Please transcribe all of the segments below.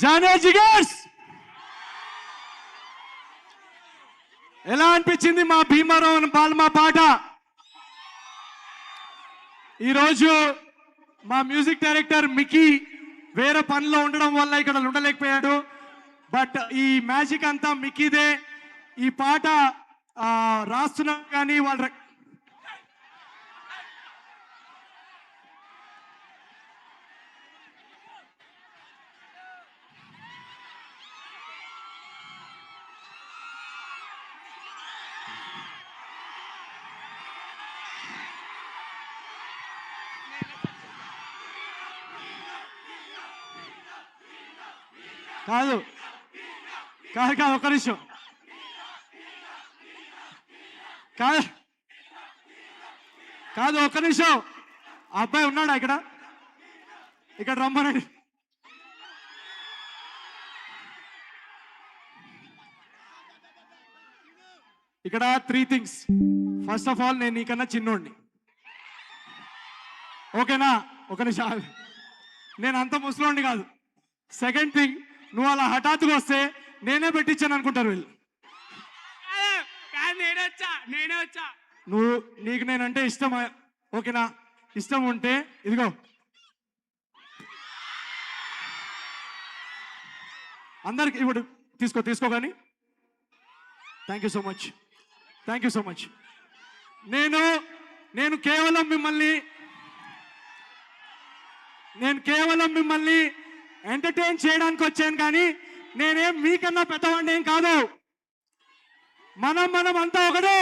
జానే జిగర్స్ ఎలా అనిపించింది మా భీమవరం బాల్మా పాట? ఈరోజు మా మ్యూజిక్ డైరెక్టర్ మికీ వేరే పనిలో ఉండడం వల్ల ఇక్కడ ఉండలేకపోయాడు. బట్ ఈ మ్యాజిక్ అంతా మికీదే. ఈ పాట రాస్తున్నాం కానీ వాళ్ళ కాదు కాదు కాదు ఒక్క నిమిషం కాదు కాదు ఒక్క నిమిషం. ఆ అబ్బాయి ఉన్నాడా ఇక్కడ? ఇక్కడ రమ్మనండి. ఇక్కడ 3 things. ఫస్ట్ ఆఫ్ ఆల్ నేను నీకన్నా చిన్నోడిని, ఓకేనా? ఒక నిమిషం, నేను అంత ముసలోడిని కాదు. సెకండ్ థింగ్, నువ్వు అలా హఠాత్తుగా వస్తే నేనే పెట్టించాను అనుకుంటారు వీళ్ళు. నేనే వచ్చా. నీకు నేనంటే ఇష్టం, ఓకేనా? ఇష్టం ఉంటే ఇదిగో అందరికి ఇప్పుడు తీసుకో కానీ. Thank you so much, thank you so much. నేను కేవలం మిమ్మల్ని ఎంటర్టైన్ చేయడానికి వచ్చాను, కానీ నేనేం మీకన్నా పెద్దవాడిని ఏం కాదు. మనం అంతా ఒకటే.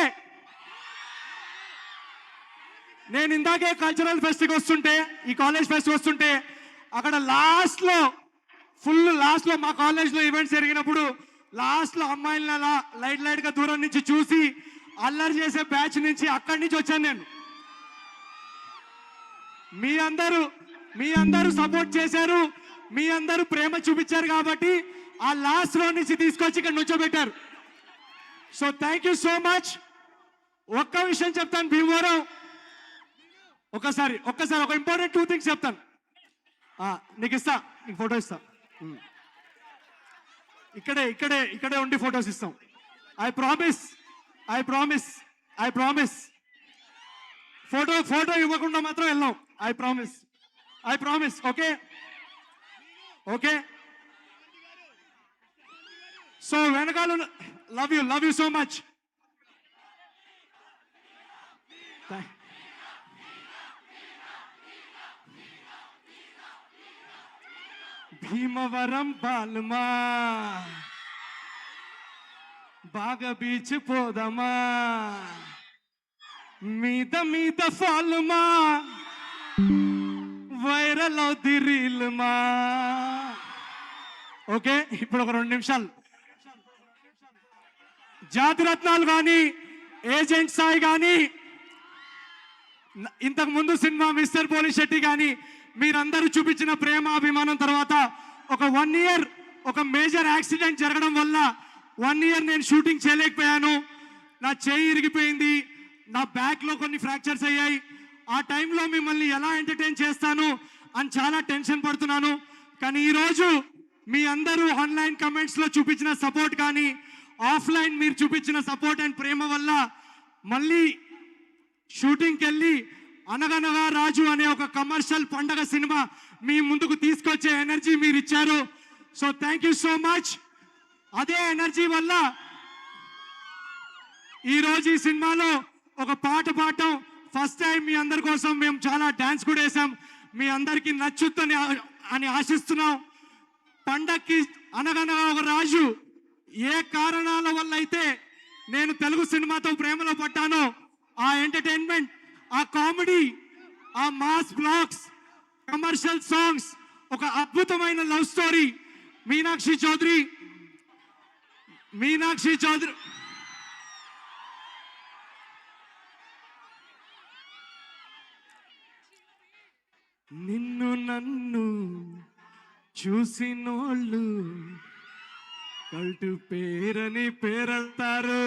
నేను ఇందాకే కల్చరల్ ఫెస్ట్కి వస్తుంటే, ఈ కాలేజ్ ఫెస్ట్కి వస్తుంటే, అక్కడ లాస్ట్లో మా కాలేజ్లో ఈవెంట్స్ జరిగినప్పుడు లాస్ట్లో అమ్మాయిలను అలా లైట్గా దూరం నుంచి చూసి అల్లరి చేసే బ్యాచ్ నుంచి అక్కడి నుంచి వచ్చాను నేను. మీ అందరూ సపోర్ట్ చేశారు, మీ అందరూ ప్రేమ చూపించారు కాబట్టి ఆ లాస్ట్ రో నుంచి తీసుకొచ్చి ఇక్కడ నుంచోబెట్టారు. So thank you so much. ఒక్క విషయం చెప్తాను భీమవరం, ఒక్కసారి ఒక ఇంపార్టెంట్ 2 things చెప్తాను. నీకు ఫోటో ఇస్తా. ఇక్కడే ఉండి ఫొటోస్ ఇస్తాం. I promise. ఫోటో ఇవ్వకుండా మాత్రం వెళ్ళాం. I promise. ఓకే. సో వెనకాల love you so much. Bhimavaram బాల్మా బాగా బీచ్ పోదమా, మీద ఫాల్మా వైరల్ అవుద్ది రీల్మా. ఓకే, ఇప్పుడు ఒక 2 నిమిషాలు. జాతిరత్నాలు కానీ, ఏజెంట్ సాయి కానీ, ఇంతకు ముందు సినిమా మిస్టర్ పోలీస్ శెట్టి కానీ, మీరందరూ చూపించిన ప్రేమ అభిమానం తర్వాత ఒక 1 year ఒక మేజర్ యాక్సిడెంట్ జరగడం వల్ల 1 year నేను షూటింగ్ చేయలేకపోయాను. నా చేయి ఇరిగిపోయింది, నా బ్యాక్లో కొన్ని ఫ్రాక్చర్స్ అయ్యాయి. ఆ టైంలో మిమ్మల్ని ఎలా ఎంటర్టైన్ చేస్తాను అని చాలా టెన్షన్ పడుతున్నాను. కానీ ఈరోజు మీ అందరూ ఆన్లైన్ కమెంట్స్లో చూపించిన సపోర్ట్ కానీ, ఆఫ్లైన్ మీరు చూపించిన సపోర్ట్ అండ్ ప్రేమ వల్ల మళ్ళీ షూటింగ్కి వెళ్ళి అనగనగా రాజు అనే ఒక కమర్షియల్ పండగ సినిమా మీ ముందుకు తీసుకొచ్చే ఎనర్జీ మీరు ఇచ్చారు. So thank you so much. అదే ఎనర్జీ వల్ల ఈరోజు ఈ సినిమాలో ఒక పాట పాడటం ఫస్ట్ టైం. మీ అందరి కోసం మేము చాలా డాన్స్ కూడా వేసాం. మీ అందరికీ నచ్చుద్దని అని ఆశిస్తున్నాం. పండక్కి అనగనగా ఒక రాజు ఏ కారణాల వల్ల అయితే నేను తెలుగు సినిమాతో ప్రేమలో పడ్డానో, ఆ ఎంటర్టైన్మెంట్, ఆ కామెడీ, ఆ మాస్ బ్లాగ్స్, కమర్షియల్ సాంగ్స్, ఒక అద్భుతమైన లవ్ స్టోరీ. మీనాక్షి చౌదరి నిన్ను నన్ను చూసినోళ్ళు కల్టు పేరని పేరంటారు.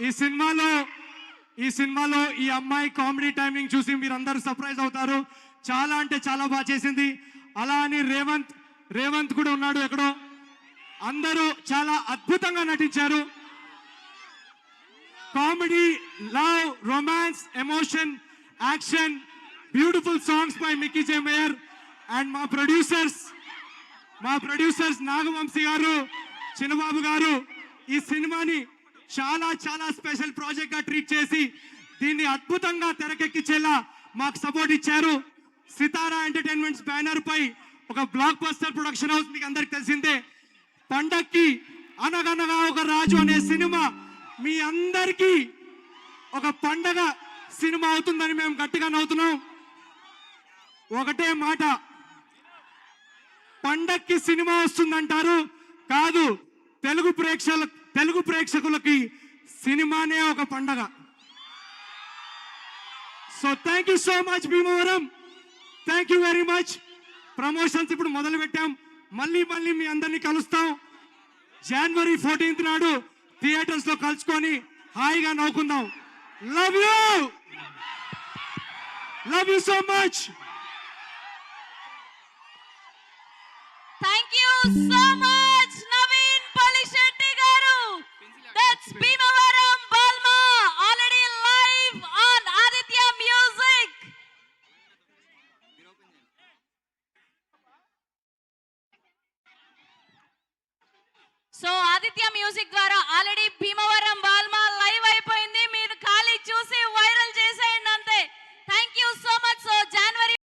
ఈ సినిమాలో ఈ అమ్మాయి కామెడీ టైమింగ్ చూసి మీరందరూ సర్ప్రైజ్ అవుతారు. చాలా అంటే చాలా బాగా చేసింది. అలా అని రేవంత్ రేవంత్ కూడా ఉన్నాడు ఎక్కడో. అందరూ చాలా అద్భుతంగా నటించారు. Comedy, love, romance, emotion, action, beautiful songs by Mickey J mayor and మా ప్రొడ్యూసర్స్ నాగవంశీ గారు, చిన్నబాబు గారు ఈ సినిమాని చాలా చాలా స్పెషల్ ప్రాజెక్ట్ గా ట్రీట్ చేసి దీన్ని అద్భుతంగా తెరకెక్కించేలా మాకు సపోర్ట్ ఇచ్చారు. సితారా ఎంటర్టైన్మెంట్స్ బ్యానర్ పై ఒక బ్లాక్ బస్టర్ ప్రొడక్షన్ హౌస్ మీకు అందరికి తెలిసిందే. పండక్కి అనగనగా ఒక రాజు అనే సినిమా మీ అందరికీ ఒక పండగ సినిమా అవుతుందని మేము గట్టిగా నవ్వుతున్నాం. ఒకటే మాట, పండక్కి సినిమా వస్తుందంటారు, కాదు, తెలుగు ప్రేక్షకులకి సినిమానే ఒక పండగ. So thank you so much Bhimavaram, thank you very much. Promotions ఇప్పుడు మొదలు పెట్టాం, మళ్ళీ మీ అందరినీ కలుస్తాం. జనవరి 14th నాడు థియేటర్స్ లో కలుసుకొని హాయిగా నవ్వుకుందాం. Love you so much. Thank you so much, Naveen Palishetty garu. That's Bhimavaram Balma, already live on Aditya Music. So Aditya Music ద్వారా already Bhimavaram